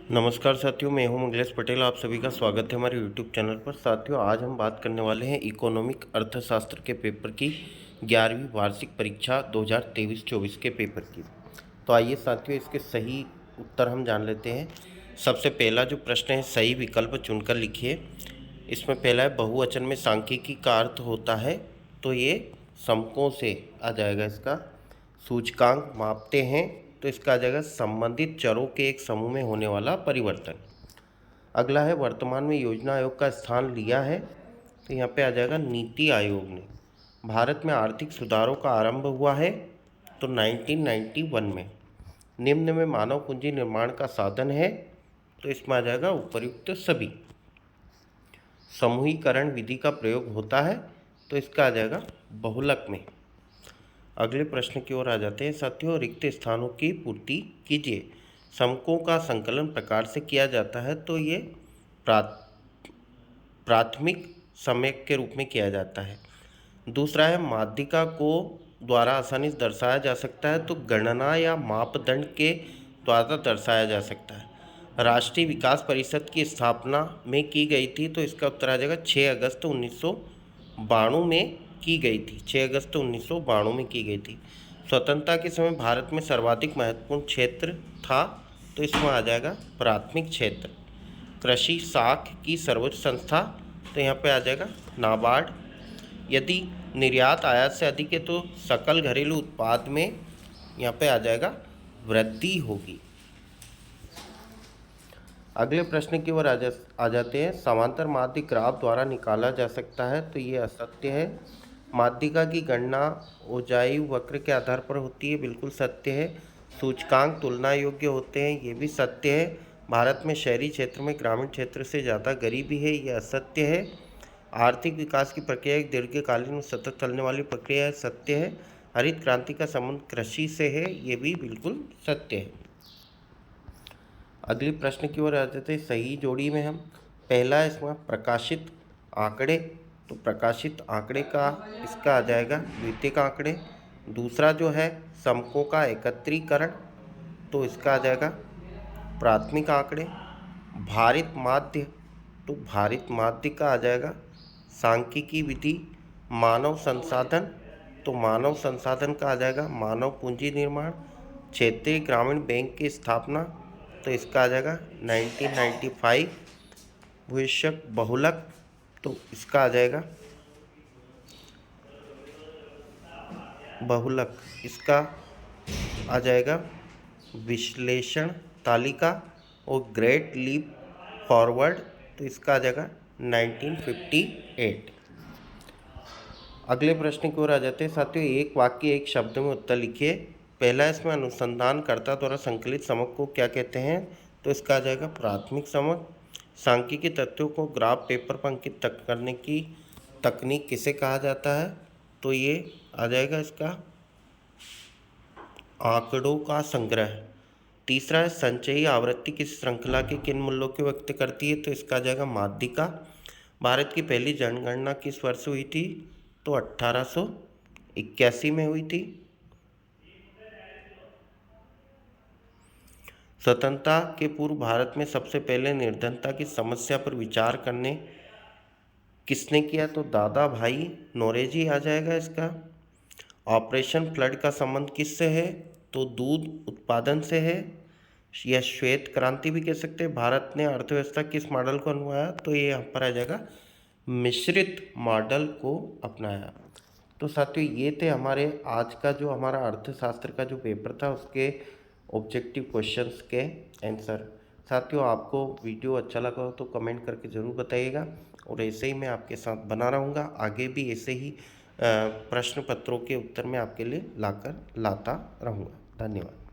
नमस्कार साथियों, मैं हूं मंगलेश पटेल। आप सभी का स्वागत है हमारे यूट्यूब चैनल पर। साथियों, आज हम बात करने वाले हैं इकोनॉमिक अर्थशास्त्र के पेपर की 11वीं वार्षिक परीक्षा 2023-24 के पेपर की। तो आइए साथियों, इसके सही उत्तर हम जान लेते हैं। सबसे पहला जो प्रश्न है, सही विकल्प चुनकर लिखिए। इसमें पहला है, बहुवचन में सांख्यिकी का अर्थ होता है। तो ये समकों से आ जाएगा। इसका सूचकांक मापते हैं, तो इसका आ जाएगा संबंधित चरों के एक समूह में होने वाला परिवर्तन। अगला है, वर्तमान में योजना आयोग का स्थान लिया है। तो यहाँ पे आ जाएगा नीति आयोग ने। भारत में आर्थिक सुधारों का आरंभ हुआ है तो 1991 में। निम्न में मानव पूंजी निर्माण का साधन है, तो इसमें आ जाएगा उपर्युक्त सभी। समूहीकरण विधि का प्रयोग होता है, तो इसका आ जाएगा बहुलक में। अगले प्रश्न की ओर आ जाते हैं साथियों। रिक्त स्थानों की पूर्ति कीजिए। समकों का संकलन प्रकार से किया जाता है, तो ये प्राथमिक समक के रूप में किया जाता है। दूसरा है, माध्यिका को द्वारा आसानी से दर्शाया जा सकता है, तो गणना या मापदंड के द्वारा दर्शाया जा सकता है। राष्ट्रीय विकास परिषद की स्थापना में की गई थी, तो इसका उत्तर आ जाएगा 6 अगस्त 1992 में की गई थी। 6 अगस्त 1992 में की गई थी। स्वतंत्रता के समय भारत में सर्वाधिक महत्वपूर्ण क्षेत्र था, तो इसमें आ जाएगा प्राथमिक क्षेत्र। कृषि साख की सर्वोच्च संस्था, तो यहाँ पे आ जाएगा नाबार्ड। यदि निर्यात आयात से अधिक है, तो सकल घरेलू उत्पाद में यहाँ पे आ जाएगा वृद्धि होगी। अगले प्रश्न की ओर आ जाते हैं। समांतर माध्य ग्राफ द्वारा निकाला जा सकता है, तो ये असत्य है। माध्यिका की गणना ओजाई वक्र के आधार पर होती है, बिल्कुल सत्य है। सूचकांक तुलना योग्य होते हैं, ये भी सत्य है। भारत में शहरी क्षेत्र में ग्रामीण क्षेत्र से ज़्यादा गरीबी है, ये असत्य है। आर्थिक विकास की प्रक्रिया एक दीर्घकालीन सतत चलने वाली प्रक्रिया है, सत्य है। हरित क्रांति का संबंध कृषि से है, ये भी बिल्कुल सत्य है। अगले प्रश्न की ओर आ जाते हैं। सही जोड़ी में हम पहला इसमें प्रकाशित आंकड़े, तो प्रकाशित आंकड़े का इसका आ जाएगा द्वितीयक आंकड़े। दूसरा जो है समकों का एकत्रीकरण, तो इसका आ जाएगा प्राथमिक आंकड़े। भारित माध्य, तो भारित माध्य का आ जाएगा सांख्यिकी विधि। मानव संसाधन, तो मानव संसाधन का आ जाएगा मानव पूंजी निर्माण। क्षेत्रीय ग्रामीण बैंक की स्थापना, तो इसका आ जाएगा 1995। भविष्यक बहुलक, तो इसका आ जाएगा बहुलक, इसका आ जाएगा विश्लेषण तालिका। और ग्रेट लीप फॉरवर्ड, तो इसका आ जाएगा 1958। अगले प्रश्न की ओर आ जाते हैं साथियों। एक वाक्य एक शब्द में उत्तर लिखिए। पहला इसमें अनुसंधानकर्ता द्वारा संकलित समक को क्या कहते हैं, तो इसका आ जाएगा प्राथमिक समक। सांख्यिकी तथ्यों को ग्राफ पेपर पर अंकित करने की तकनीक किसे कहा जाता है, तो ये आ जाएगा इसका आंकड़ों का संग्रह। तीसरा है, संचयी आवृत्ति किस श्रृंखला के किन मूल्यों को व्यक्त करती है, तो इसका आ जाएगा माध्यिका। भारत की पहली जनगणना किस वर्ष हुई थी, तो 1881 में हुई थी। स्वतंत्रता के पूर्व भारत में सबसे पहले निर्धनता की समस्या पर विचार करने किसने किया, तो दादा भाई नौरोजी आ जाएगा इसका। ऑपरेशन फ्लड का संबंध किससे है, तो दूध उत्पादन से है। यह श्वेत क्रांति भी कह सकते हैं। भारत ने अर्थव्यवस्था किस मॉडल को अपनाया, तो ये यहाँ पर आ जाएगा मिश्रित मॉडल को अपनाया। तो साथियों, ये थे हमारे आज का जो हमारा अर्थशास्त्र का जो पेपर था, उसके ऑब्जेक्टिव क्वेश्चंस के आंसर। साथियों, आपको वीडियो अच्छा लगा हो तो कमेंट करके ज़रूर बताइएगा, और ऐसे ही मैं आपके साथ बना रहूँगा। आगे भी ऐसे ही प्रश्न पत्रों के उत्तर मैं आपके लिए लाता रहूँगा। धन्यवाद।